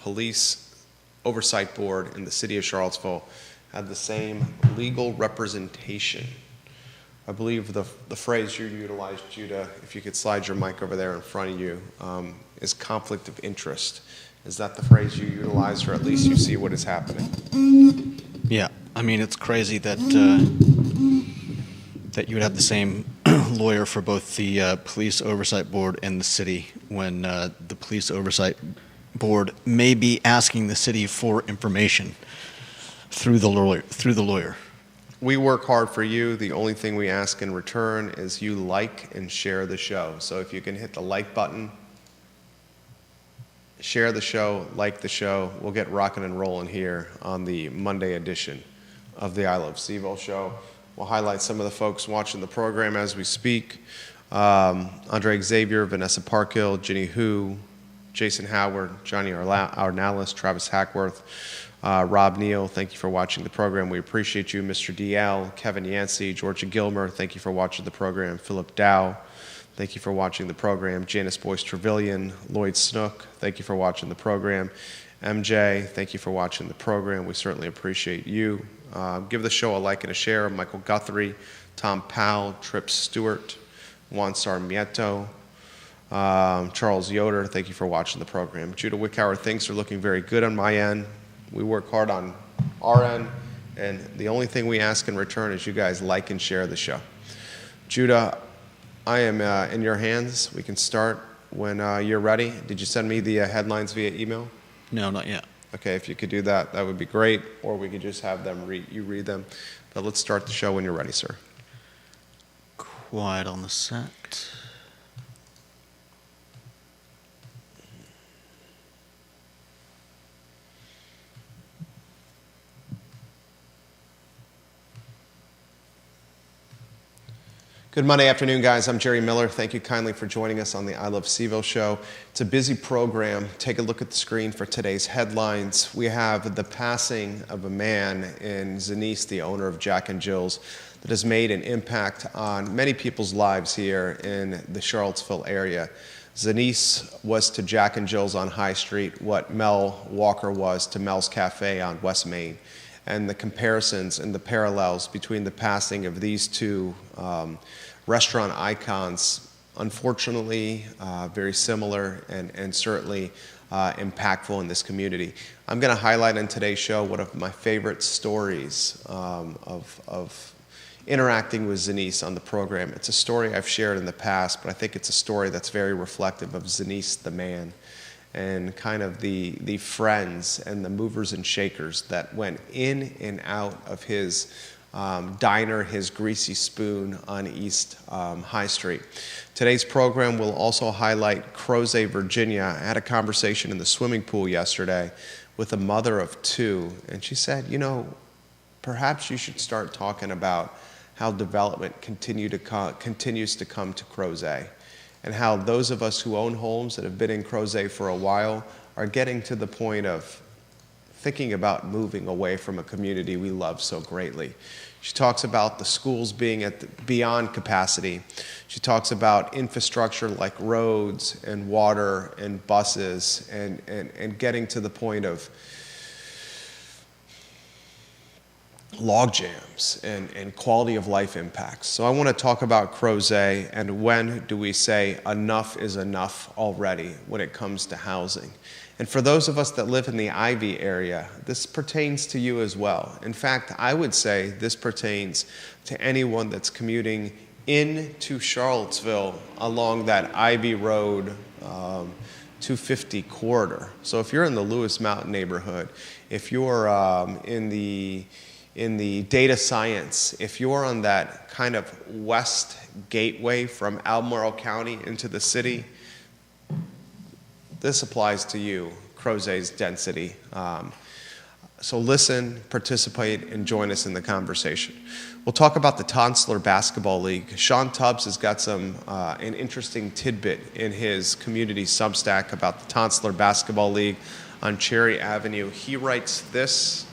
Police Oversight Board in the city of Charlottesville had the same legal representation. I believe the phrase you utilized, Judah, if you could slide your mic over there in front of you, is conflict of interest. Is that the phrase you utilize, or at least you see what is happening? Yeah, I mean, it's crazy that that you would have the same lawyer for both the Police Oversight Board and the city when the Police Oversight Board may be asking the city for information through the lawyer. We work hard for you. The only thing we ask in return is you like and share the show. So if you can hit the like button, share the show, like the show, we'll get rocking and rolling here on the Monday edition of the I Love CVille show. We'll highlight some of the folks watching the program as we speak. Andre Xavier, Vanessa Parkhill, Ginny Hu, Jason Howard, Johnny Arnalis, Travis Hackworth, Rob Neal, thank you for watching the program. We appreciate you. Mr. DL, Kevin Yancey, Georgia Gilmer, thank you for watching the program. Philip Dow, thank you for watching the program. Janice Boyce Trevelyan, Lloyd Snook, thank you for watching the program. MJ, thank you for watching the program. We certainly appreciate you. Give the show a like and a share. Michael Guthrie, Tom Powell, Tripp Stewart, Juan Sarmiento, Charles Yoder, thank you for watching the program. Judah Wickhauer, things are looking very good on my end. We work hard on our end, and the only thing we ask in return is you guys like and share the show. Judah, I am in your hands. We can start when you're ready. Did you send me the headlines via email? No, not yet. Okay, if you could do that, that would be great. Or we could just have them read them. But let's start the show when you're ready, sir. Quiet on the set. Good Monday afternoon, guys. I'm Jerry Miller. Thank you kindly for joining us on the I Love CVille show. It's a busy program. Take a look at the screen for today's headlines. We have the passing of a man in Zanice, the owner of Jack and Jill's, that has made an impact on many people's lives here in the Charlottesville area. Zanice was to Jack and Jill's on High Street what Mel Walker was to Mel's Cafe on West Main. And the comparisons and the parallels between the passing of these two restaurant icons, unfortunately, very similar and certainly impactful in this community. I'm going to highlight in today's show one of my favorite stories of interacting with Zanice on the program. It's a story I've shared in the past, but I think it's a story that's very reflective of Zanice the man, and kind of the friends and the movers and shakers that went in and out of his diner, his Greasy Spoon on East High Street. Today's program will also highlight Crozet, Virginia. I had a conversation in the swimming pool yesterday with a mother of two, and she said, you know, perhaps you should start talking about how development continues to come to Crozet, and how those of us who own homes that have been in Crozet for a while are getting to the point of thinking about moving away from a community we love so greatly. She talks about the schools being beyond capacity. She talks about infrastructure like roads and water and buses and getting to the point of log jams and quality of life impacts. So I want to talk about Crozet and when do we say enough is enough already when it comes to housing. And for those of us that live in the Ivy area, this pertains to you as well. In fact, I would say this pertains to anyone that's commuting into Charlottesville along that Ivy Road 250 corridor. So if you're in the Lewis Mountain neighborhood, if you're in the data science, if you're on that kind of west gateway from Albemarle County into the city, this applies to you, Crozet's density. So listen, participate, and join us in the conversation. We'll talk about the Tonsler Basketball League. Sean Tubbs has got an interesting tidbit in his community Substack about the Tonsler Basketball League on Cherry Avenue. He writes this.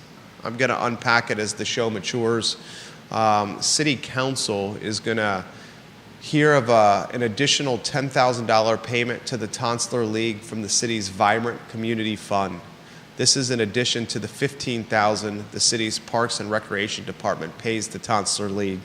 I'm going to unpack it as the show matures. City Council is going to hear of an additional $10,000 payment to the Tonsler League from the city's Vibrant Community Fund. This is in addition to the $15,000 the city's Parks and Recreation Department pays the Tonsler League.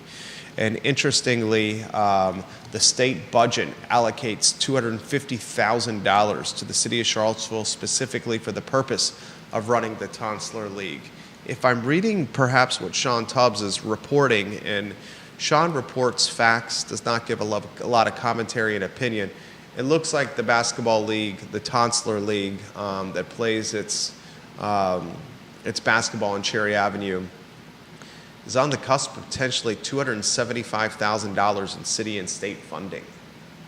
And interestingly, the state budget allocates $250,000 to the city of Charlottesville specifically for the purpose of running the Tonsler League. If I'm reading perhaps what Sean Tubbs is reporting, and Sean reports facts, does not give a lot of commentary and opinion, it looks like the basketball league, the Tonsler League, that plays its basketball on Cherry Avenue, is on the cusp of potentially $275,000 in city and state funding.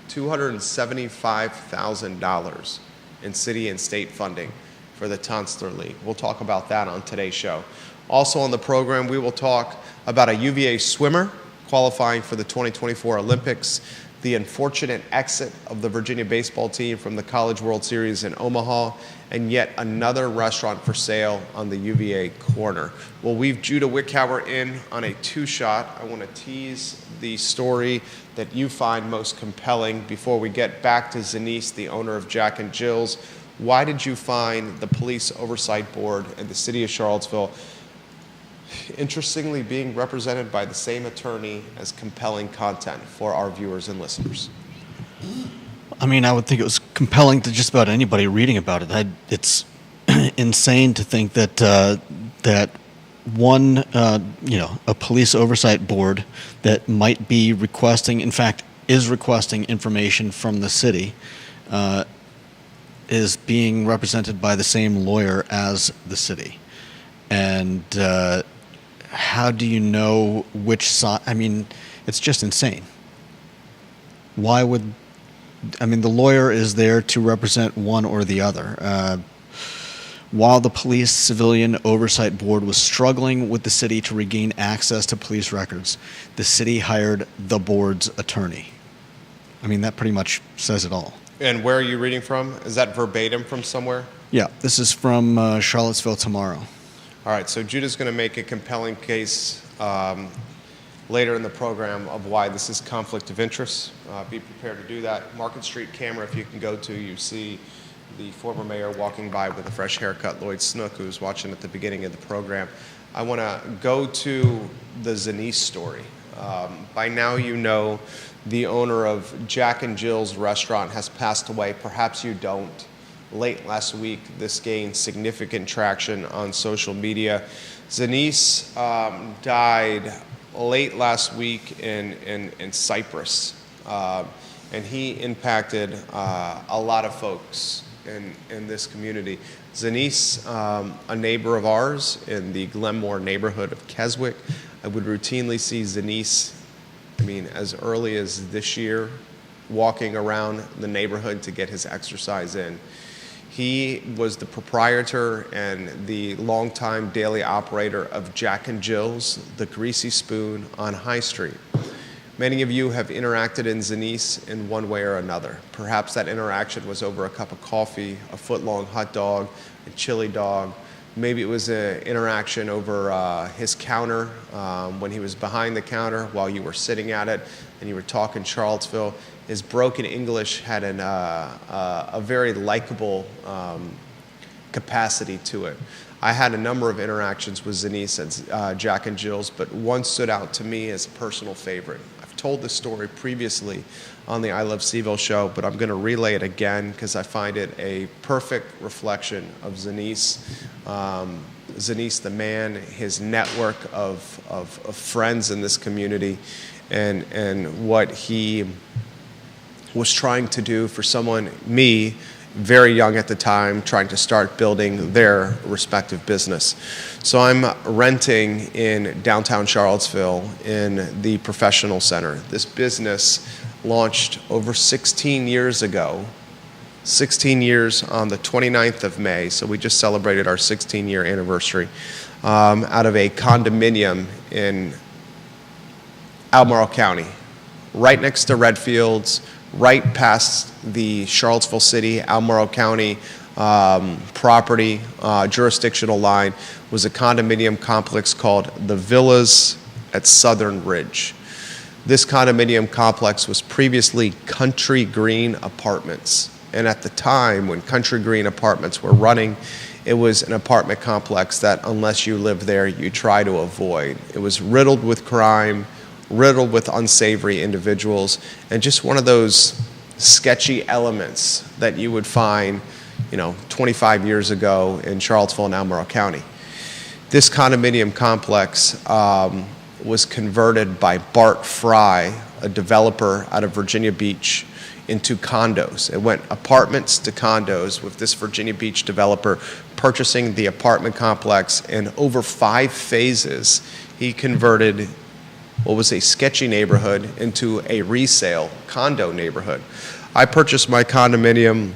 $275,000 in city and state funding for the Tonsler League. We'll talk about that on today's show. Also on the program, we will talk about a UVA swimmer qualifying for the 2024 Olympics, the unfortunate exit of the Virginia baseball team from the College World Series in Omaha, and yet another restaurant for sale on the UVA corner. We'll weave Judah Wickhauer in on a two-shot. I want to tease the story that you find most compelling before we get back to Zanice, the owner of Jack and Jill's. Why did you find the Police Oversight Board and the City of Charlottesville, interestingly, being represented by the same attorney, as compelling content for our viewers and listeners? I mean, I would think it was compelling to just about anybody reading about it. It's insane to think that that one, a police oversight board that might be requesting, in fact, is requesting information from the city, is being represented by the same lawyer as the city. And how do you know which side? I mean, it's just insane. Why would, I mean, the lawyer is there to represent one or the other. While the Police Civilian Oversight Board was struggling with the city to regain access to police records, the city hired the board's attorney. I mean, that pretty much says it all. And where are you reading from? Is that verbatim from somewhere? Yeah, this is from Charlottesville Tomorrow. All right, so Judah's going to make a compelling case later in the program of why this is conflict of interest. Be prepared to do that. Market Street camera, if you can go to, you see the former mayor walking by with a fresh haircut, Lloyd Snook, who was watching at the beginning of the program. I want to go to the Zanice story. By now you know the owner of Jack and Jill's restaurant has passed away. Perhaps you don't. Late last week, this gained significant traction on social media. Zanice died late last week in Cyprus, and he impacted a lot of folks in this community. Zanice, a neighbor of ours in the Glenmore neighborhood of Keswick, I would routinely see Zanice, as early as this year, walking around the neighborhood to get his exercise in. He was the proprietor and the longtime daily operator of Jack and Jill's, the Greasy Spoon on High Street. Many of you have interacted in Zanice in one way or another. Perhaps that interaction was over a cup of coffee, a foot-long hot dog, a chili dog. Maybe it was an interaction over his counter when he was behind the counter while you were sitting at it and you were talking Charlottesville. His broken English had a very likable capacity to it. I had a number of interactions with Zanice at Jack and Jill's, but one stood out to me as a personal favorite. I've told this story previously on the I Love CVille show, but I'm going to relay it again because I find it a perfect reflection of Zanice. Zanice, the man, his network of friends in this community, and what he was trying to do for someone, me, very young at the time, trying to start building their respective business. So I'm renting in downtown Charlottesville in the Professional Center. This business launched over 16 years ago, 16 years on the 29th of May, so we just celebrated our 16-year anniversary, out of a condominium in Albemarle County, right next to Redfields, right past the Charlottesville City, Albemarle County property, jurisdictional line, was a condominium complex called the Villas at Southern Ridge. This condominium complex was previously Country Green Apartments. And at the time when Country Green Apartments were running, It was an apartment complex that, unless you live there, you try to avoid. It was riddled with crime, riddled with unsavory individuals, and just one of those sketchy elements that you would find, 25 years ago in Charlottesville and Albemarle County. This condominium complex was converted by Bart Fry, a developer out of Virginia Beach, into condos. It went apartments to condos, with this Virginia Beach developer purchasing the apartment complex. In over 5 phases, he converted what was a sketchy neighborhood into a resale condo neighborhood. I purchased my condominium,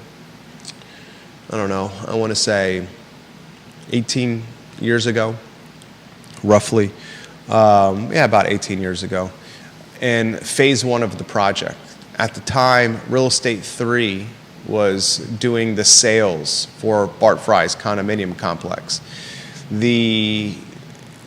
I want to say 18 years ago, roughly. About 18 years ago. And phase 1 of the project. At the time, Real Estate 3 was doing the sales for Bart Fry's condominium complex. The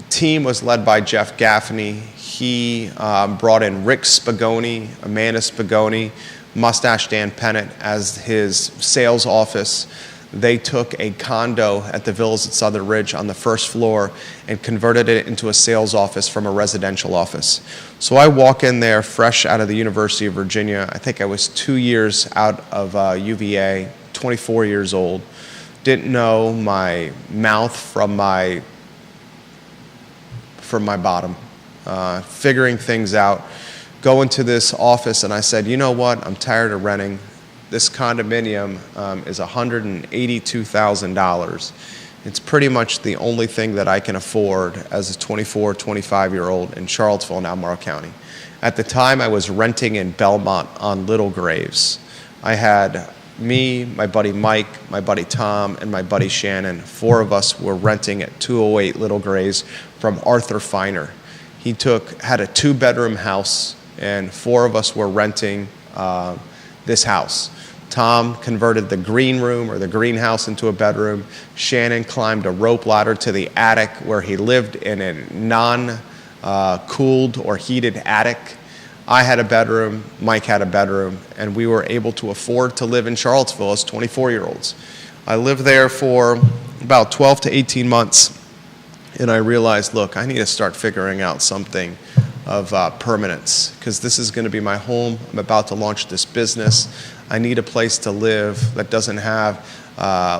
team was led by Jeff Gaffney. He brought in Rick Spagoni, Amanda Spagoni, Mustache Dan Pennant as his sales office. They took a condo at the Villas at Southern Ridge on the first floor and converted it into a sales office from a residential office. So I walk in there fresh out of the University of Virginia. I think I was 2 years out of UVA, 24 years old. Didn't know my mouth from my bottom. Figuring things out. Go into this office and I said, you know what, I'm tired of renting. This condominium is $182,000. It's pretty much the only thing that I can afford as a 24, 25-year-old in Charlottesville and Albemarle County. At the time, I was renting in Belmont on Little Graves. I had me, my buddy Mike, my buddy Tom, and my buddy Shannon. 4 of us were renting at 208 Little Graves from Arthur Feiner. He had a 2-bedroom house, and 4 of us were renting this house. Tom converted the green room or the greenhouse into a bedroom. Shannon climbed a rope ladder to the attic where he lived in a non-cooled or heated attic. I had a bedroom, Mike had a bedroom, and we were able to afford to live in Charlottesville as 24-year-olds. I lived there for about 12 to 18 months, and I realized, look, I need to start figuring out something of permanence, because this is going to be my home. I'm about to launch this business. I need a place to live that doesn't have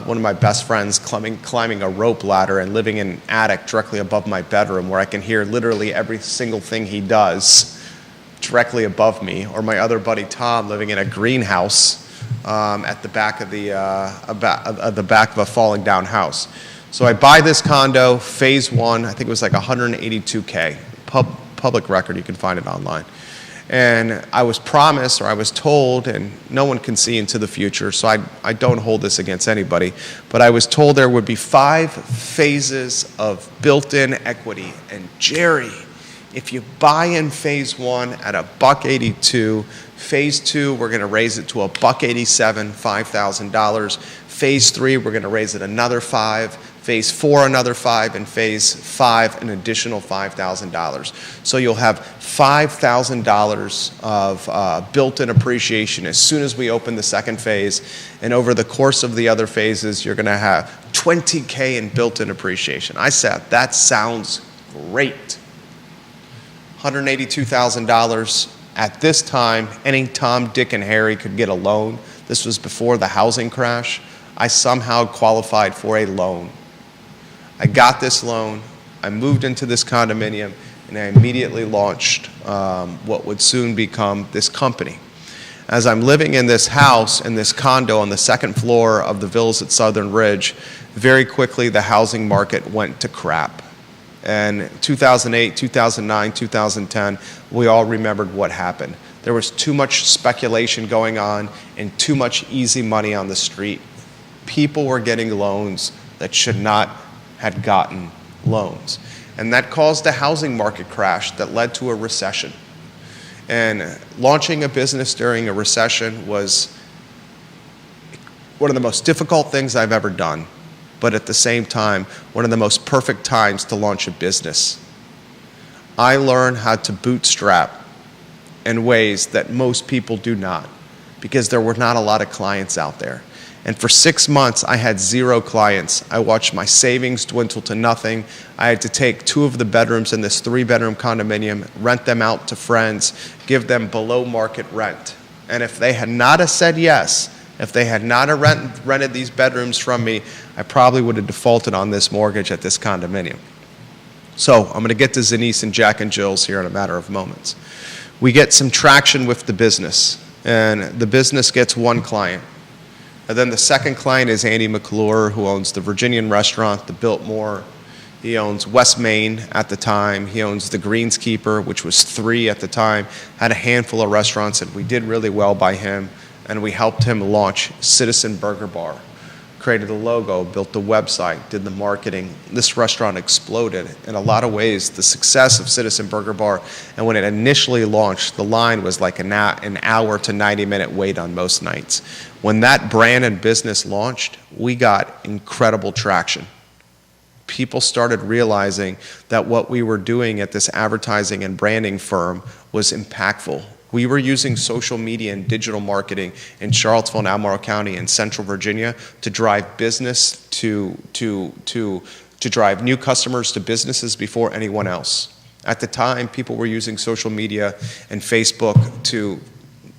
one of my best friends climbing a rope ladder and living in an attic directly above my bedroom where I can hear literally every single thing he does directly above me, or my other buddy Tom living in a greenhouse at the back of the back of a falling down house. So I buy this condo, phase 1, I think it was like $182K. Public record, you can find it online. And I was promised, or I was told, and no one can see into the future, so I don't hold this against anybody, but I was told there would be 5 phases of built-in equity. And Jerry, if you buy in phase 1 at $182, phase 2, we're going to raise it to $187, $5,000. Phase 3, we're going to raise it another $5. Phase 4, another $5, and phase 5, an additional $5,000. So you'll have $5,000 of built-in appreciation as soon as we open the second phase. And over the course of the other phases, you're going to have $20K in built-in appreciation. I said, that sounds great. $182,000. At this time, any Tom, Dick, and Harry could get a loan. This was before the housing crash. I somehow qualified for a loan. I got this loan, I moved into this condominium, and I immediately launched what would soon become this company. As I'm living in this house, in this condo on the second floor of the Villas at Southern Ridge, very quickly the housing market went to crap. And 2008, 2009, 2010, we all remembered what happened. There was too much speculation going on and too much easy money on the street. People were getting loans that should not had gotten loans. And that caused a housing market crash that led to a recession. And launching a business during a recession was one of the most difficult things I've ever done, but at the same time, one of the most perfect times to launch a business. I learned how to bootstrap in ways that most people do not, because there were not a lot of clients out there. And for 6 months, I had 0 clients. I watched my savings dwindle to nothing. I had to take 2 of the bedrooms in this 3-bedroom condominium, rent them out to friends, give them below market rent. And if they had not have said yes, if they had not have rented these bedrooms from me, I probably would have defaulted on this mortgage at this condominium. So I'm going to get to Zenice and Jack and Jill's here in a matter of moments. We get some traction with the business, and the business gets 1 client. And then the second client is Andy McClure, who owns the Virginian restaurant, the Biltmore. He owns West Main at the time. He owns the Greenskeeper, which was 3 at the time, had a handful of restaurants, and we did really well by him. And we helped him launch Citizen Burger Bar. Created the logo, built the website, did the marketing. This restaurant exploded. In a lot of ways, the success of Citizen Burger Bar, and when it initially launched, the line was like an hour to 90-minute wait on most nights. When that brand and business launched, we got incredible traction. People started realizing that what we were doing at this advertising and branding firm was impactful. We were using social media and digital marketing in Charlottesville and Albemarle County and Central Virginia to drive business to drive new customers to businesses before anyone else. At the time, people were using social media and Facebook to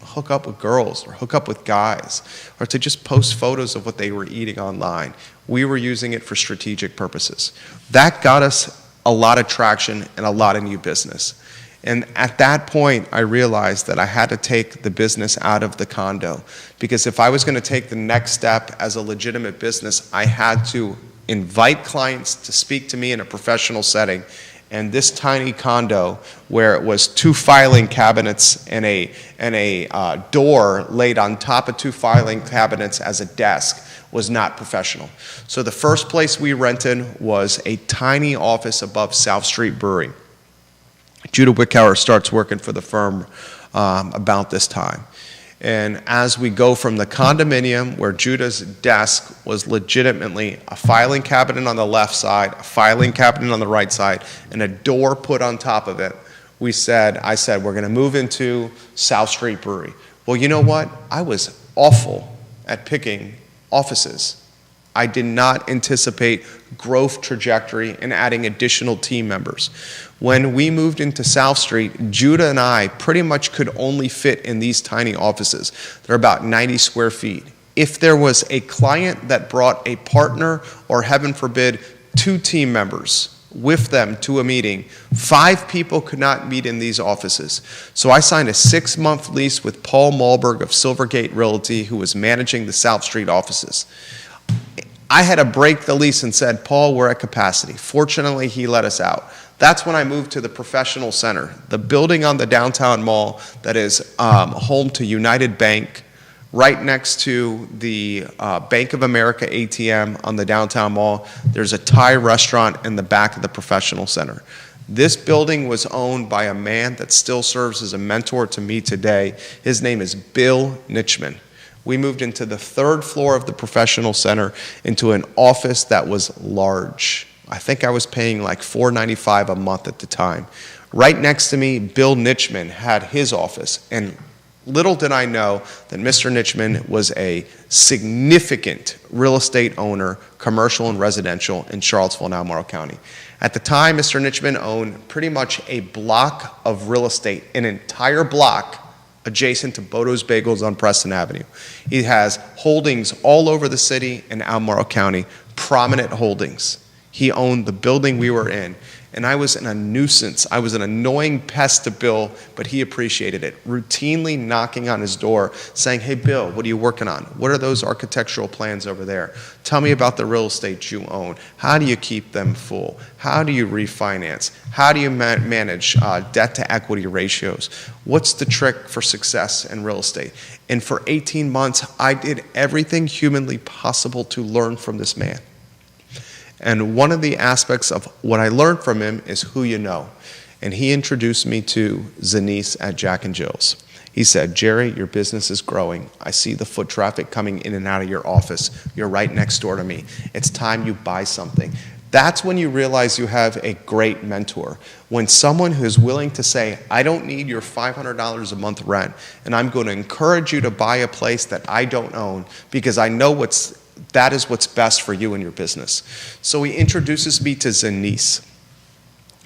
hook up with girls or hook up with guys or to just post photos of what they were eating online. We were using it for strategic purposes. That got us a lot of traction and a lot of new business. And at that point, I realized that I had to take the business out of the condo, because if I was going to take the next step as a legitimate business, I had to invite clients to speak to me in a professional setting. And this tiny condo, where it was 2 filing cabinets and a door laid on top of 2 filing cabinets as a desk, was not professional. So the first place we rented was a tiny office above South Street Brewery. Judah Wickhauer starts working for the firm about this time. And as we go from the condominium, where Judah's desk was legitimately a filing cabinet on the left side, a filing cabinet on the right side, and a door put on top of it, I said, we're going to move into South Street Brewery. Well, you know what? I was awful at picking offices. I did not anticipate growth trajectory and adding additional team members. When we moved into South Street, Judah and I pretty much could only fit in these tiny offices. They're about 90 square feet. If there was a client that brought a partner, or heaven forbid, 2 team members with them to a meeting, 5 people could not meet in these offices. So I signed a 6-month lease with Paul Malberg of Silvergate Realty, who was managing the South Street offices. I had to break the lease and said, Paul, we're at capacity. Fortunately, he let us out. That's when I moved to the Professional Center, the building on the downtown mall that is home to United Bank, right next to the Bank of America ATM on the downtown mall. There's a Thai restaurant in the back of the Professional Center. This building was owned by a man that still serves as a mentor to me today. His name is Bill Nitchman. We moved into the 3rd floor of the Professional Center into an office that was large. I think I was paying like $495 a month at the time. Right next to me, Bill Nitchman had his office. And little did I know that Mr. Nitchman was a significant real estate owner, commercial and residential, in Charlottesville and Albemarle County. At the time, Mr. Nitchman owned pretty much a block of real estate, an entire block adjacent to Bodo's Bagels on Preston Avenue. He has holdings all over the city and Albemarle County, prominent holdings. He owned the building we were in, and I was a nuisance. I was an annoying pest to Bill, but he appreciated it. Routinely knocking on his door, saying, hey, Bill, what are you working on? What are those architectural plans over there? Tell me about the real estate you own. How do you keep them full? How do you refinance? How do you manage debt to equity ratios? What's the trick for success in real estate? And for 18 months, I did everything humanly possible to learn from this man. And one of the aspects of what I learned from him is who you know. And he introduced me to Zenice at Jack and Jill's. He said, Jerry, your business is growing. I see the foot traffic coming in and out of your office. You're right next door to me. It's time you buy something. That's when you realize you have a great mentor. When someone who is willing to say, I don't need your $500 a month rent, and I'm going to encourage you to buy a place that I don't own because I know that is what's best for you and your business. So he introduces me to Zenice.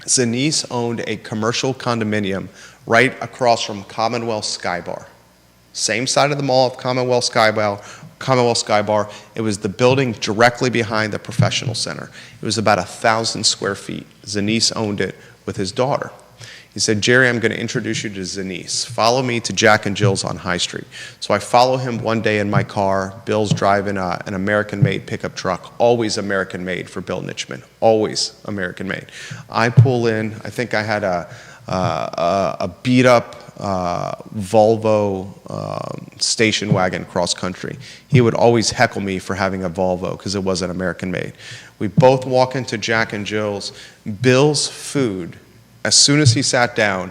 Zenice owned a commercial condominium right across from Commonwealth Sky Bar. Same side of the mall of Commonwealth Sky Bar. It was the building directly behind the professional center. It was about 1,000 square feet. Zenice owned it with his daughter. He said, Jerry, I'm going to introduce you to Zenice. Follow me to Jack and Jill's on High Street. So I follow him one day in my car. Bill's driving an American-made pickup truck, always American-made for Bill Nichman, always American-made. I pull in. I think I had a beat-up Volvo station wagon cross country. He would always heckle me for having a Volvo because it wasn't American made. We both walk into Jack and Jill's. Bill's food, as soon as he sat down,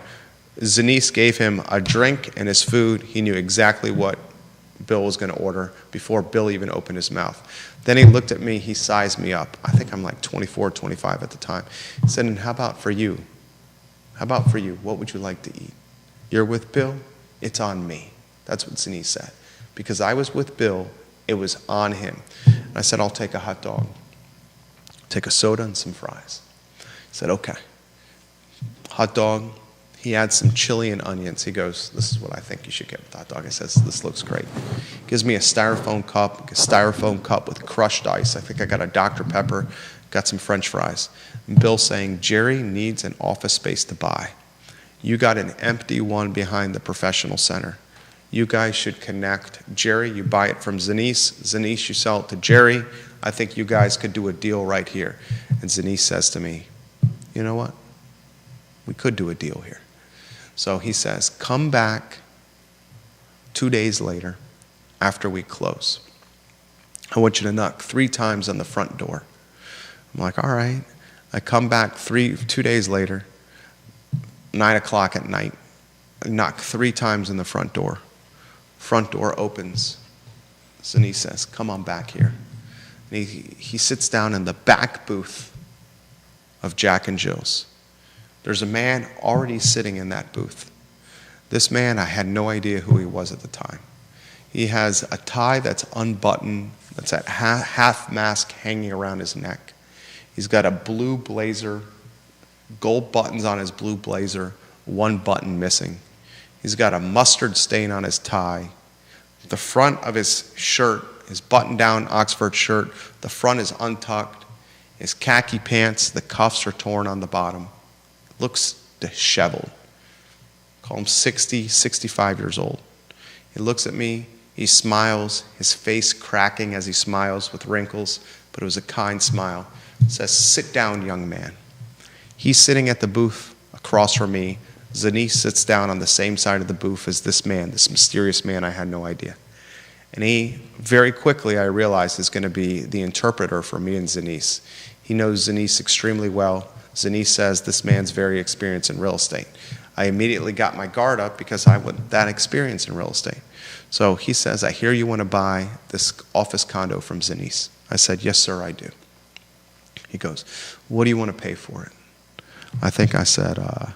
Zenice gave him a drink and his food. He knew exactly what Bill was going to order before Bill even opened his mouth. Then he looked at me, he sized me up. I think I'm like 24, 25 at the time. He said, and how about for you? How about for you? What would you like to eat? You're with Bill? It's on me. That's what Zenice said. Because I was with Bill, it was on him. And I said, I'll take a hot dog, take a soda and some fries. He said, okay. Hot dog. He adds some chili and onions. He goes, this is what I think you should get with the hot dog. I says, this looks great. Gives me a styrofoam cup with crushed ice. I think I got a Dr. Pepper, got some French fries. And Bill saying, Jerry needs an office space to buy. You got an empty one behind the professional center. You guys should connect. Jerry, you buy it from Zenice. Zenice, you sell it to Jerry. I think you guys could do a deal right here. And Zenice says to me, you know what? We could do a deal here. So he says, come back 2 days later after we close. I want you to knock 3 times on the front door. I'm like, all right. I come back 2 days later. 9 o'clock at night, I knock 3 times on the front door. Front door opens. Zenice says, come on back here. And he sits down in the back booth of Jack and Jill's. There's a man already sitting in that booth. This man, I had no idea who he was at the time. He has a tie that's unbuttoned, that's at half mask hanging around his neck. He's got a blue blazer, gold buttons on his blue blazer, 1 button missing. He's got a mustard stain on his tie. The front of his shirt, his button-down Oxford shirt, the front is untucked. His khaki pants, the cuffs are torn on the bottom. Looks disheveled. Call him 60, 65 years old. He looks at me, he smiles, his face cracking as he smiles with wrinkles, but it was a kind smile. Says, sit down, young man. He's sitting at the booth across from me. Zenice sits down on the same side of the booth as this man, this mysterious man I had no idea. And he, very quickly, I realized, is going to be the interpreter for me and Zenice. He knows Zenice extremely well. Zenice says, this man's very experienced in real estate. I immediately got my guard up because I want that experience in real estate. So he says, I hear you want to buy this office condo from Zenice. I said, yes, sir, I do. He goes, what do you want to pay for it? I think I said, I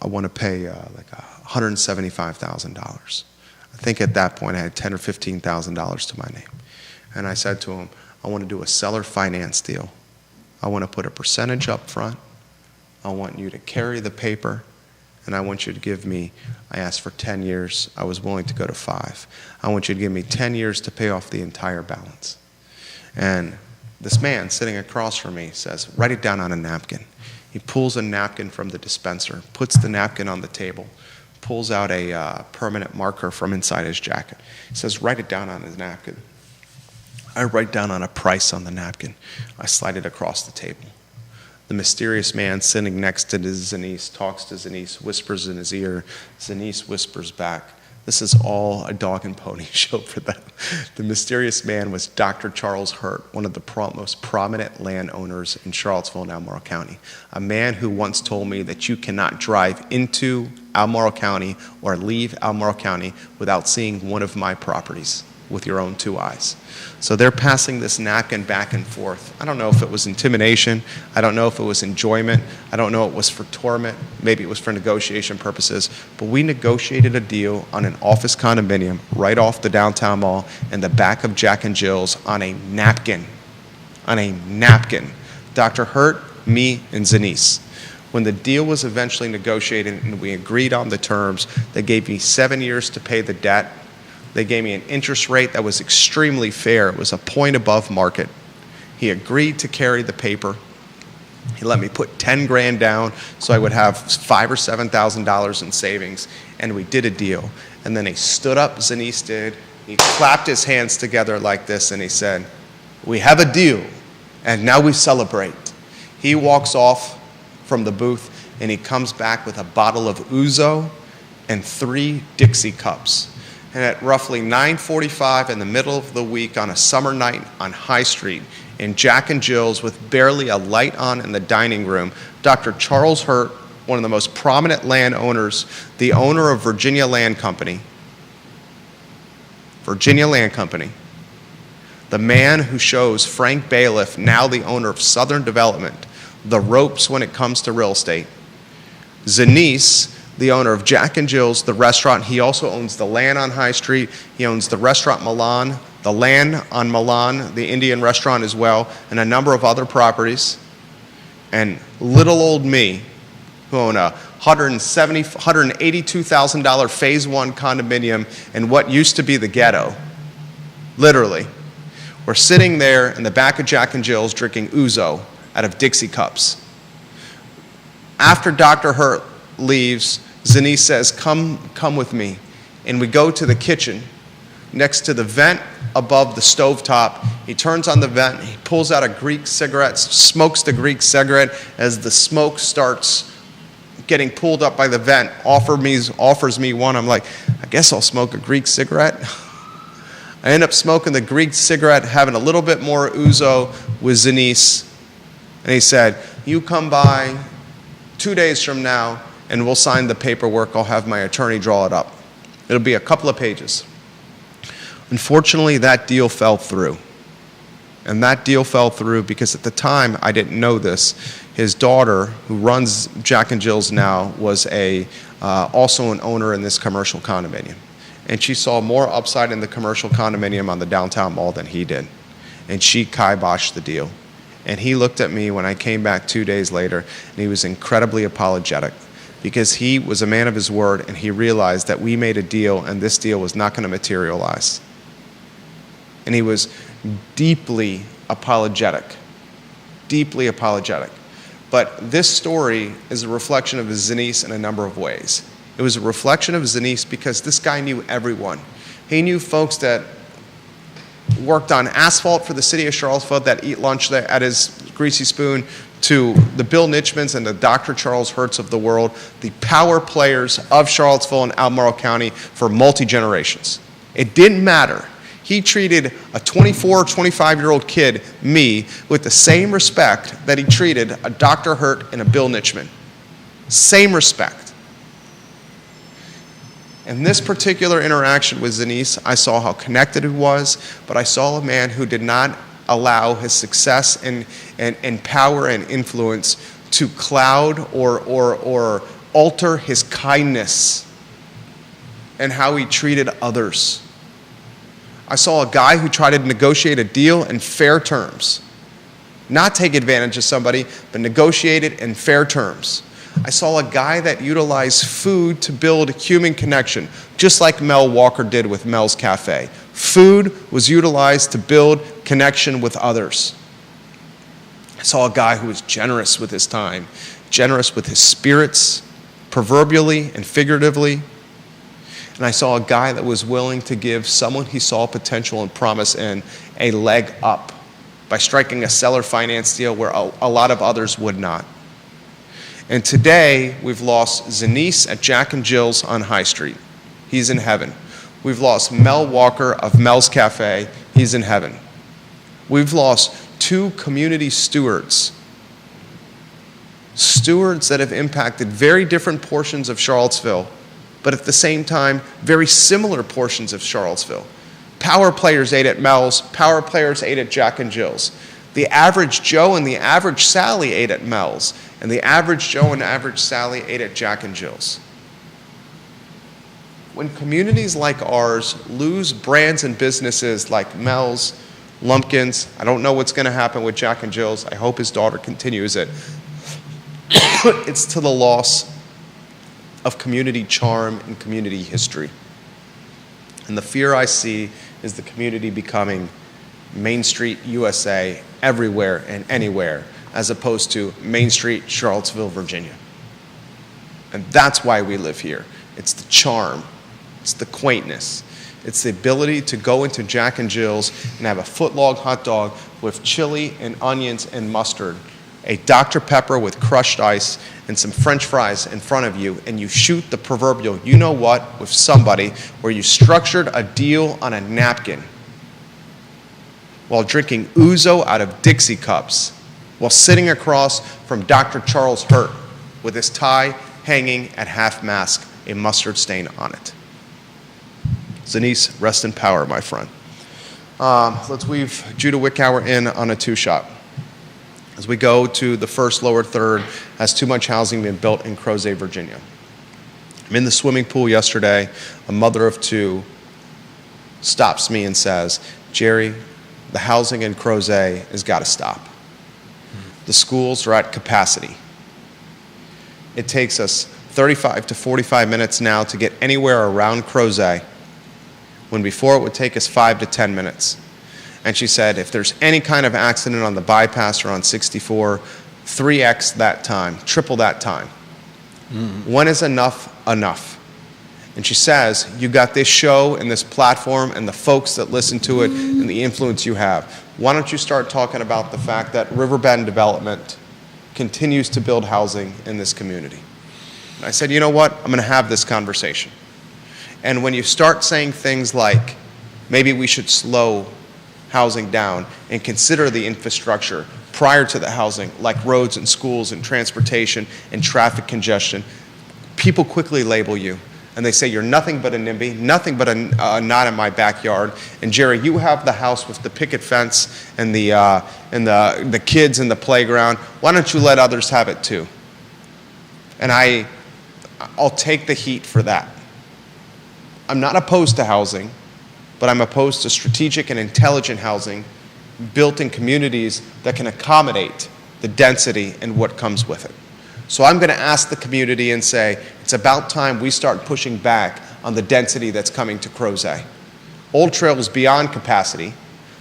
want to pay like $175,000. I think at that point I had $10,000 or $15,000 to my name. And I said to him, I want to do a seller finance deal. I want to put a percentage up front. I want you to carry the paper. And I want you to give me, I asked for 10 years. I was willing to go to 5. I want you to give me 10 years to pay off the entire balance. And this man sitting across from me says, write it down on a napkin. He pulls a napkin from the dispenser, puts the napkin on the table, pulls out a permanent marker from inside his jacket. He says, write it down on his napkin. I write down on a price on the napkin. I slide it across the table. The mysterious man sitting next to Zenice talks to Zenice, whispers in his ear. Zenice whispers back. This is all a dog and pony show for them. The mysterious man was Dr. Charles Hurt, one of the most prominent landowners in Charlottesville and Albemarle County. A man who once told me that you cannot drive into Albemarle County or leave Albemarle County without seeing one of my properties. with your own two eyes. So they're passing this napkin back and forth. I don't know if it was intimidation. I don't know if it was enjoyment. I don't know if it was for torment. Maybe it was for negotiation purposes. But we negotiated a deal on an office condominium right off the downtown mall in the back of Jack and Jill's on a napkin. On a napkin. Dr. Hurt, me, and Zanice. When the deal was eventually negotiated and we agreed on the terms, they gave me 7 years to pay the debt. They gave me an interest rate that was extremely fair. It was a point above market. He agreed to carry the paper. He let me put 10 grand down so I would have $5,000 or $7,000 in savings, and we did a deal. And then he stood up, Zanice did. He clapped his hands together like this, and he said, "We have a deal, and now we celebrate." He walks off from the booth, and he comes back with a bottle of Ouzo and 3 Dixie cups. And at roughly 9:45 in the middle of the week on a summer night on High Street in Jack and Jill's with barely a light on in the dining room, Dr. Charles Hurt, one of the most prominent landowners, the owner of Virginia Land Company, the man who shows Frank Bailiff, now the owner of Southern Development, the ropes when it comes to real estate. Zanice, the owner of Jack and Jill's, the restaurant. He also owns the land on High Street. He owns the restaurant Milan, the land on Milan, the Indian restaurant as well, and a number of other properties. And little old me, who own a $182,000 Phase 1 condominium in what used to be the ghetto, literally. We're sitting there in the back of Jack and Jill's drinking Ouzo out of Dixie cups. After Dr. Hurt leaves, Zanice says, come with me. And we go to the kitchen next to the vent above the stovetop. He turns on the vent, he pulls out a Greek cigarette, smokes the Greek cigarette. As the smoke starts getting pulled up by the vent, offers me one. I'm like, I guess I'll smoke a Greek cigarette. I end up smoking the Greek cigarette, having a little bit more Ouzo with Zanice. And he said, you come by 2 days from now, and we'll sign the paperwork. I'll have my attorney draw it up. It'll be a couple of pages. Unfortunately, that deal fell through. And that deal fell through because at the time, I didn't know this. His daughter, who runs Jack and Jill's now, was also an owner in this commercial condominium. And she saw more upside in the commercial condominium on the downtown mall than he did. And she kiboshed the deal. And he looked at me when I came back 2 days later, and he was incredibly apologetic because he was a man of his word, and he realized that we made a deal, and this deal was not going to materialize. And he was deeply apologetic, deeply apologetic. But this story is a reflection of Zanice in a number of ways. It was a reflection of Zanice because this guy knew everyone. He knew folks that worked on asphalt for the city of Charlottesville that eat lunch there at his Greasy Spoon, to the Bill Nitchmans and the Dr. Charles Hurts of the world, the power players of Charlottesville and Albemarle County for multi-generations. It didn't matter. He treated a 24 or 25-year-old kid, me, with the same respect that he treated a Dr. Hurt and a Bill Nitchman. Same respect. In this particular interaction with Zanice, I saw how connected he was, but I saw a man who did not allow his success and power and influence to cloud or alter his kindness and how he treated others. I saw a guy who tried to negotiate a deal in fair terms. Not take advantage of somebody, but negotiate it in fair terms. I saw a guy that utilized food to build human connection, just like Mel Walker did with Mel's Cafe. Food was utilized to build connection with others. I saw a guy who was generous with his time, generous with his spirits, proverbially and figuratively. And I saw a guy that was willing to give someone he saw potential and promise in a leg up by striking a seller finance deal where a lot of others would not. And today, we've lost Zanice at Jack and Jill's on High Street. He's in heaven. We've lost Mel Walker of Mel's Cafe. He's in heaven. We've lost 2 community stewards that have impacted very different portions of Charlottesville, but at the same time, very similar portions of Charlottesville. Power players ate at Mel's. Power players ate at Jack and Jill's. The average Joe and the average Sally ate at Mel's. And the average Joe and average Sally ate at Jack and Jill's. When communities like ours lose brands and businesses like Mel's, Lumpkins, I don't know what's going to happen with Jack and Jill's. I hope his daughter continues it. It's to the loss of community charm and community history. And the fear I see is the community becoming Main Street USA everywhere and anywhere, as opposed to Main Street, Charlottesville, Virginia. And that's why we live here. It's the charm. It's the quaintness. It's the ability to go into Jack and Jill's and have a footlong hot dog with chili and onions and mustard, a Dr. Pepper with crushed ice, and some French fries in front of you, and you shoot the proverbial you-know-what with somebody where you structured a deal on a napkin while drinking ouzo out of Dixie cups, while sitting across from Dr. Charles Hurt with his tie hanging at half-mast, a mustard stain on it. Zanice, rest in power, my friend. Let's weave Judah Wickower in on a two-shot. As we go to the first lower third, has too much housing been built in Crozet, Virginia? I'm in the swimming pool yesterday. A mother of two stops me and says, Jerry, the housing in Crozet has got to stop. The schools are at capacity. It takes us 35 to 45 minutes now to get anywhere around Crozet, when before it would take us 5 to 10 minutes. And she said, if there's any kind of accident on the bypass or on 64, 3x that time, triple that time. When is enough enough? And she says, you got this show and this platform and the folks that listen to it and the influence you have. Why don't you start talking about the fact that Riverbend Development continues to build housing in this community? And I said, you know what? I'm going to have this conversation. And when you start saying things like, maybe we should slow housing down and consider the infrastructure prior to the housing, like roads and schools and transportation and traffic congestion, people quickly label you. And they say, you're nothing but a NIMBY, nothing but a not in my backyard. And Jerry, you have the house with the picket fence and the kids in the playground. Why don't you let others have it too? And I'll take the heat for that. I'm not opposed to housing, but I'm opposed to strategic and intelligent housing built in communities that can accommodate the density and what comes with it. So I'm going to ask the community and say, it's about time we start pushing back on the density that's coming to Crozet. Old Trail is beyond capacity.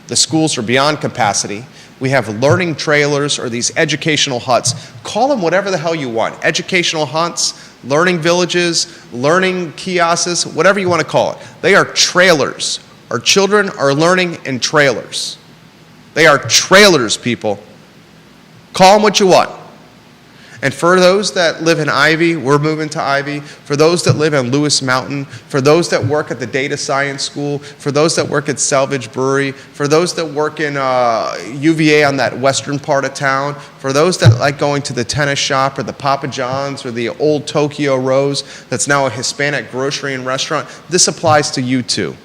The schools are beyond capacity. We have learning trailers or these educational huts. Call them whatever the hell you want. Educational huts, learning villages, learning kiosks, whatever you want to call it. They are trailers. Our children are learning in trailers. They are trailers, people. Call them what you want. And for those that live in Ivy, we're moving to Ivy. For those that live in Lewis Mountain, for those that work at the Data Science School, for those that work at Selvage Brewery, for those that work in UVA on that western part of town, for those that like going to the tennis shop or the Papa John's or the old Tokyo Rose that's now a Hispanic grocery and restaurant, this applies to you too.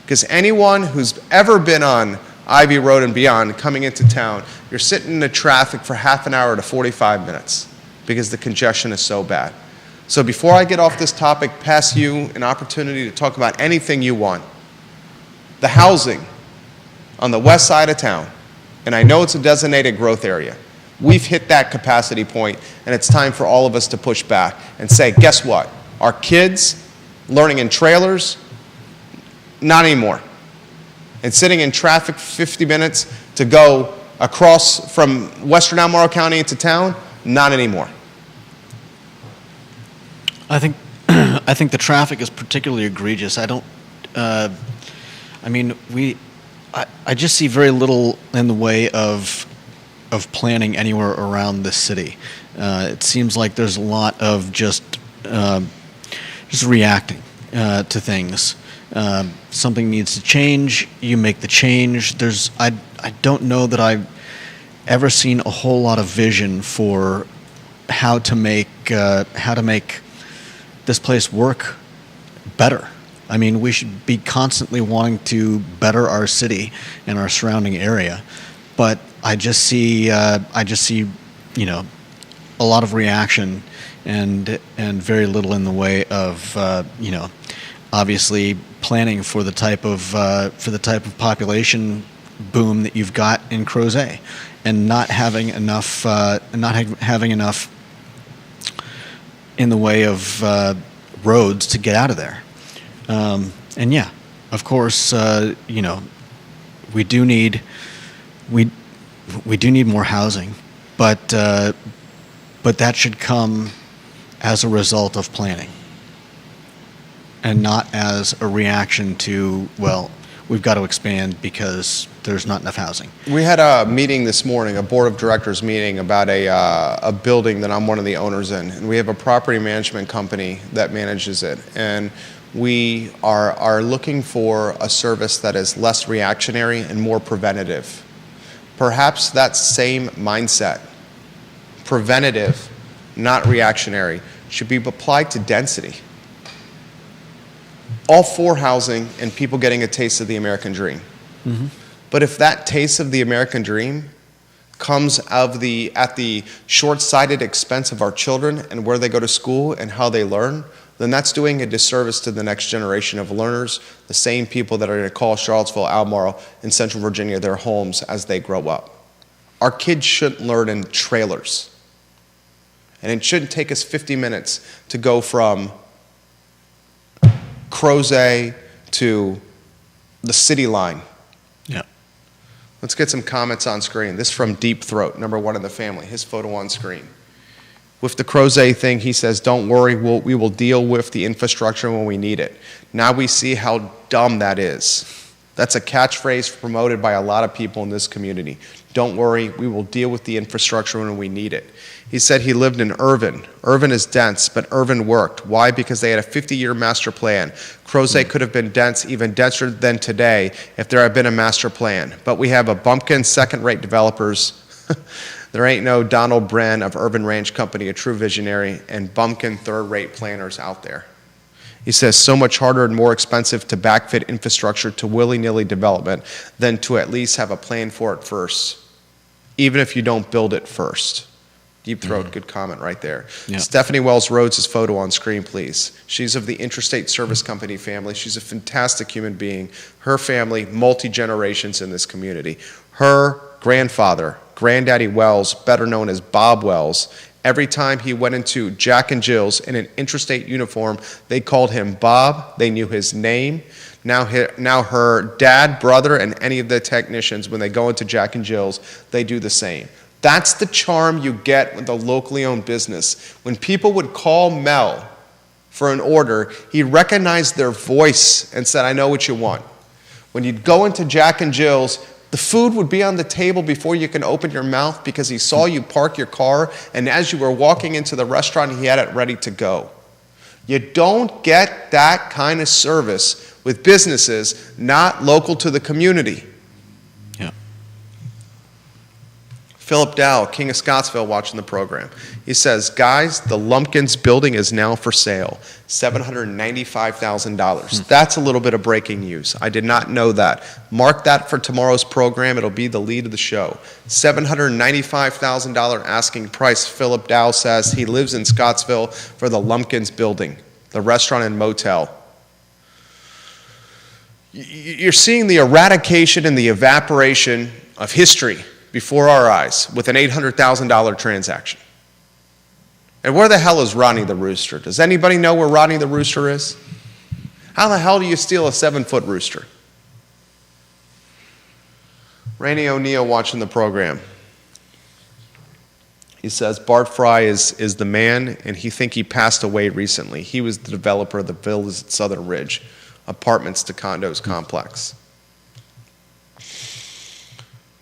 Because anyone who's ever been on Ivy Road and beyond coming into town, you're sitting in the traffic for half an hour to 45 minutes. Because the congestion is so bad. So before I get off this topic, pass you an opportunity to talk about anything you want. The housing on the west side of town, and I know it's a designated growth area, we've hit that capacity point, and it's time for all of us to push back and say, guess what? Our kids learning in trailers, not anymore. And sitting in traffic for 50 minutes to go across from western Albemarle County into town, not anymore. I think the traffic is particularly egregious. I just see very little in the way of planning anywhere around the city. It seems like there's a lot of just reacting to things. Something needs to change. You make the change. I don't know that I've ever seen a whole lot of vision for how to make this place work better. I mean, we should be constantly wanting to better our city and our surrounding area. But I just see, you know, a lot of reaction and very little in the way of, you know, obviously planning for the type of population boom that you've got in Crozet, and not having enough in the way of roads to get out of there. And yeah, of course, you know, we do need more housing, but that should come as a result of planning, and not as a reaction to, well, we've got to expand because there's not enough housing. We had a meeting this morning, a board of directors meeting about a building that I'm one of the owners in, and we have a property management company that manages it, and we are looking for a service that is less reactionary and more preventative. Perhaps that same mindset, preventative, not reactionary, should be applied to density. All for housing and people getting a taste of the American dream. Mm-hmm. But if that taste of the American dream comes at the short-sighted expense of our children and where they go to school and how they learn, then that's doing a disservice to the next generation of learners, the same people that are going to call Charlottesville, Albemarle, and Central Virginia their homes as they grow up. Our kids shouldn't learn in trailers. And it shouldn't take us 50 minutes to go from Crozet to the city line. Yeah. Let's get some comments on screen. This is from Deep Throat, number one in the family, his photo on screen. With the Crozet thing, he says, don't worry, we will deal with the infrastructure when we need it. Now we see how dumb that is. That's a catchphrase promoted by a lot of people in this community. Don't worry, we will deal with the infrastructure when we need it. He said he lived in Irvin. Irvin is dense, but Irvin worked. Why? Because they had a 50-year master plan. Crozet could have been dense, even denser than today, if there had been a master plan. But we have a bumpkin second-rate developers. There ain't no Donald Bren of Urban Ranch Company, a true visionary, and bumpkin third-rate planners out there. He says, so much harder and more expensive to backfit infrastructure to willy-nilly development than to at least have a plan for it first, even if you don't build it first. Deep Throat, good comment right there. Yeah. Stephanie Wells Rhodes' photo on screen, please. She's of the Interstate Service Company family. She's a fantastic human being. Her family, multi-generations in this community. Her grandfather, Granddaddy Wells, better known as Bob Wells, every time he went into Jack and Jill's in an Interstate uniform, they called him Bob. They knew his name. Now her dad, brother, and any of the technicians, when they go into Jack and Jill's, they do the same. That's the charm you get with a locally owned business. When people would call Mel for an order, he recognized their voice and said, I know what you want. When you'd go into Jack and Jill's, the food would be on the table before you can open your mouth because he saw you park your car, and as you were walking into the restaurant, he had it ready to go. You don't get that kind of service with businesses not local to the community. Yeah. Philip Dow, King of Scottsville, watching the program. He says, guys, the Lumpkins building is now for sale. $795,000. That's a little bit of breaking news. I did not know that. Mark that for tomorrow's program. It'll be the lead of the show. $795,000 asking price. Philip Dow says he lives in Scottsville for the Lumpkins building, the restaurant and motel. You're seeing the eradication and the evaporation of history before our eyes with an $800,000 transaction. And where the hell is Ronnie the Rooster? Does anybody know where Ronnie the Rooster is? How the hell do you steal a 7-foot rooster? Randy O'Neill watching the program. He says Bart Fry is the man, and he passed away recently. He was the developer of the Villas at Southern Ridge, apartments to condos complex.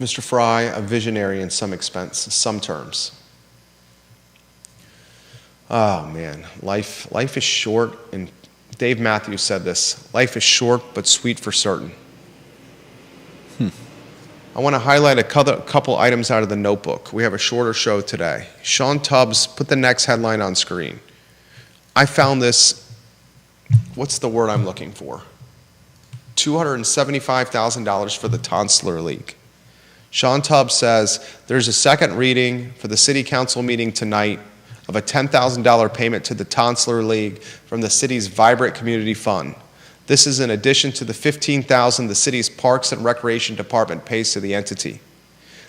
Mr. Fry, a visionary in some terms. Oh man, life is short, and Dave Matthews said this, life is short but sweet for certain. I want to highlight a couple items out of the notebook. We have a shorter show today. Sean Tubbs, put the next headline on screen. I found this what's the word I'm looking for? $275,000 for the Tonsleur League. Sean Tubbs says there's a second reading for the city council meeting tonight of a $10,000 payment to the Tonsleur League from the city's Vibrant Community Fund. This is in addition to the $15,000 the city's Parks and Recreation Department pays to the entity.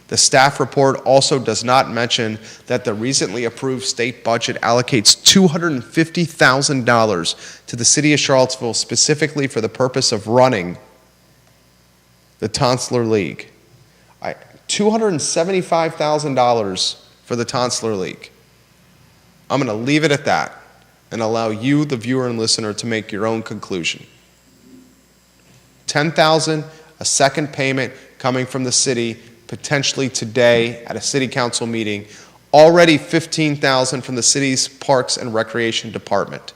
The staff report also does not mention that the recently approved state budget allocates $250,000 to the city of Charlottesville specifically for the purpose of running the Tonsleur League. $275,000 for the Tonsleur League. I'm going to leave it at that and allow you, the viewer and listener, to make your own conclusion. $10,000, a second payment coming from the city, potentially today at a city council meeting. Already $15,000 from the city's Parks and Recreation Department.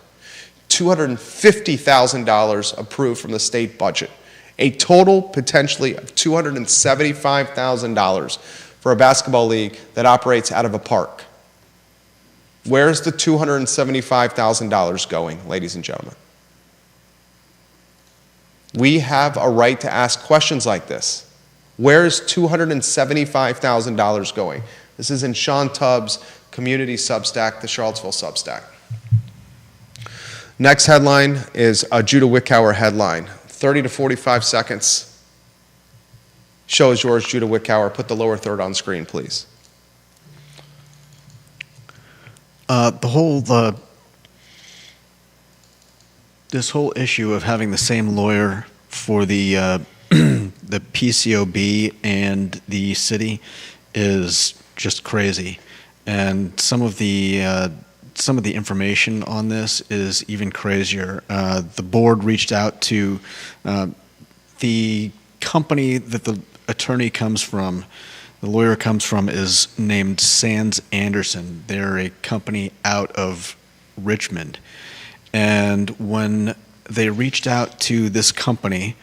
$250,000 approved from the state budget. A total potentially of $275,000 for a basketball league that operates out of a park. Where's the $275,000 going, ladies and gentlemen? We have a right to ask questions like this. Where's $275,000 going? This is in Sean Tubbs' community Substack, the Charlottesville Substack. Next headline is a Judah Wickower headline. 30 to 45 seconds. Show is yours, Judah Wickower. Put the lower third on screen, please. This whole issue of having the same lawyer for the the PCOB and the city is just crazy, and some of the information on this is even crazier. The board reached out to the company that the attorney comes from. The lawyer comes from is named Sands Anderson. They're a company out of Richmond. And when they reached out to this company,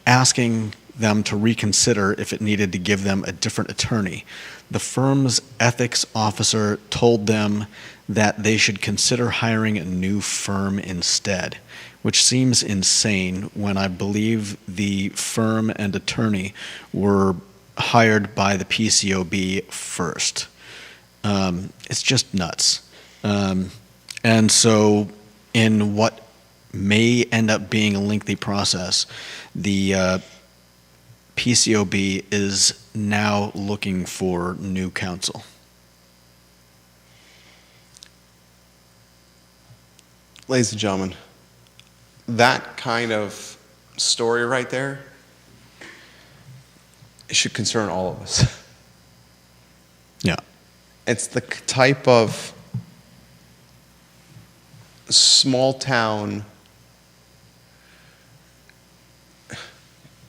asking them to reconsider if it needed to give them a different attorney, the firm's ethics officer told them that they should consider hiring a new firm instead, which seems insane when I believe the firm and attorney were hired by the PCOB first. It's just nuts. And so in what may end up being a lengthy process, the PCOB is now looking for new counsel. Ladies and gentlemen, that kind of story right there, it should concern all of us. Yeah. It's the type of small town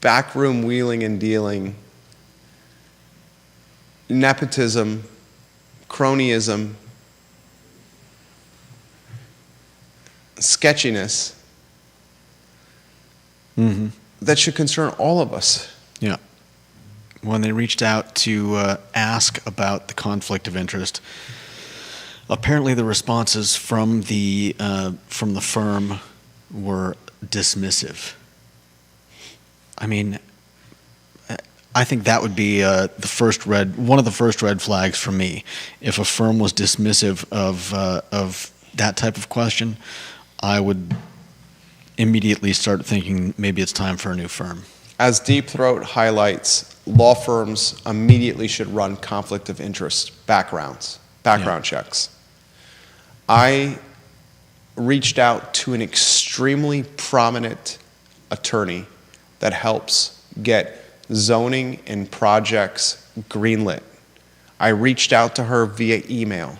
backroom wheeling and dealing, nepotism, cronyism, sketchiness that should concern all of us. Yeah. When they reached out to ask about the conflict of interest, apparently the responses from the firm were dismissive. I mean, I think that would be one of the first red flags for me. If a firm was dismissive of that type of question, I would immediately start thinking maybe it's time for a new firm. As Deep Throat highlights, law firms immediately should run conflict of interest background checks. I reached out to an extremely prominent attorney that helps get zoning and projects greenlit. I reached out to her via email.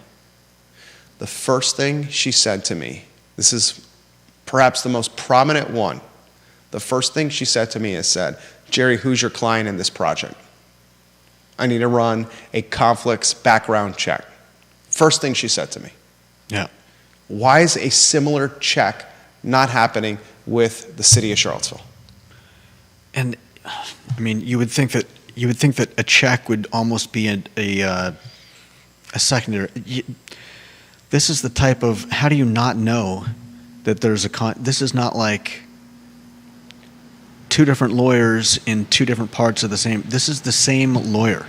The first thing she said to me, this is perhaps the most prominent one, the first thing she said to me is said, "Jerry, who's your client in this project? I need to run a conflicts background check." First thing she said to me. Yeah. Why is a similar check not happening with the city of Charlottesville? And I mean, you would think that a check would almost be a secondary. This is the type of, how do you not know that there's this is not like two different lawyers in two different parts of the same. This is the same lawyer.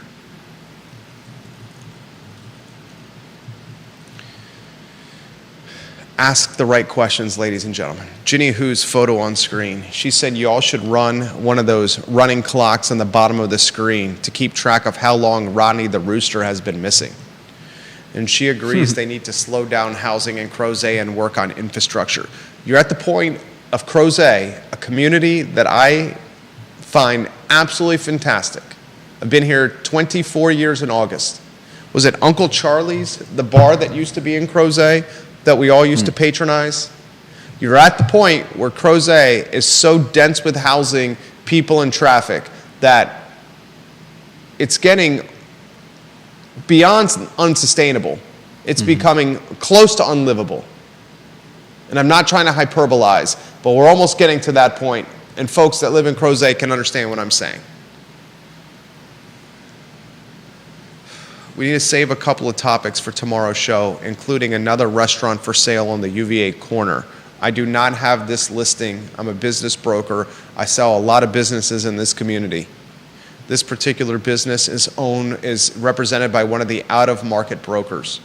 Ask the right questions, ladies and gentlemen. Ginny Hu's photo on screen. She said you all should run one of those running clocks on the bottom of the screen to keep track of how long Rodney the Rooster has been missing. And she agrees they need to slow down housing in Crozet and work on infrastructure. You're at the point of Crozet, a community that I find absolutely fantastic. I've been here 24 years in August. Was it Uncle Charlie's, the bar that used to be in Crozet, that we all used to patronize? You're at the point where Crozet is so dense with housing, people, and traffic that it's getting beyond unsustainable. It's becoming close to unlivable. And I'm not trying to hyperbolize, but we're almost getting to that point, and folks that live in Crozet can understand what I'm saying. We need to save a couple of topics for tomorrow's show, including another restaurant for sale on the UVA corner. I do not have this listing. I'm a business broker. I sell a lot of businesses in this community. This particular business is represented by one of the out-of-market brokers.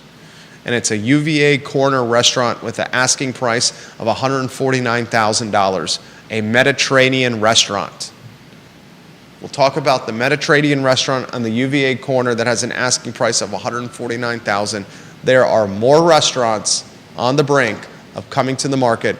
And it's a UVA corner restaurant with an asking price of $149,000, a Mediterranean restaurant. We'll talk about the Mediterranean restaurant on the UVA corner that has an asking price of $149,000. There are more restaurants on the brink of coming to the market,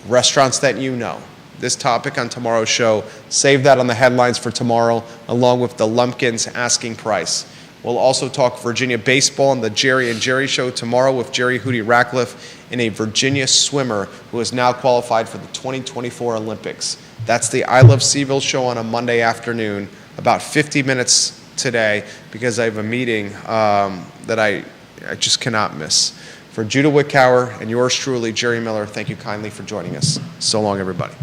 restaurants that you know. This topic on tomorrow's show, save that on the headlines for tomorrow, along with the Lumpkins asking price. We'll also talk Virginia baseball on the Jerry and Jerry show tomorrow with Jerry Hootie Ratcliffe and a Virginia swimmer who is now qualified for the 2024 Olympics. That's the I Love Seville show on a Monday afternoon, about 50 minutes today, because I have a meeting that I just cannot miss. For Judah Wickower and yours truly, Jerry Miller, thank you kindly for joining us. So long, everybody.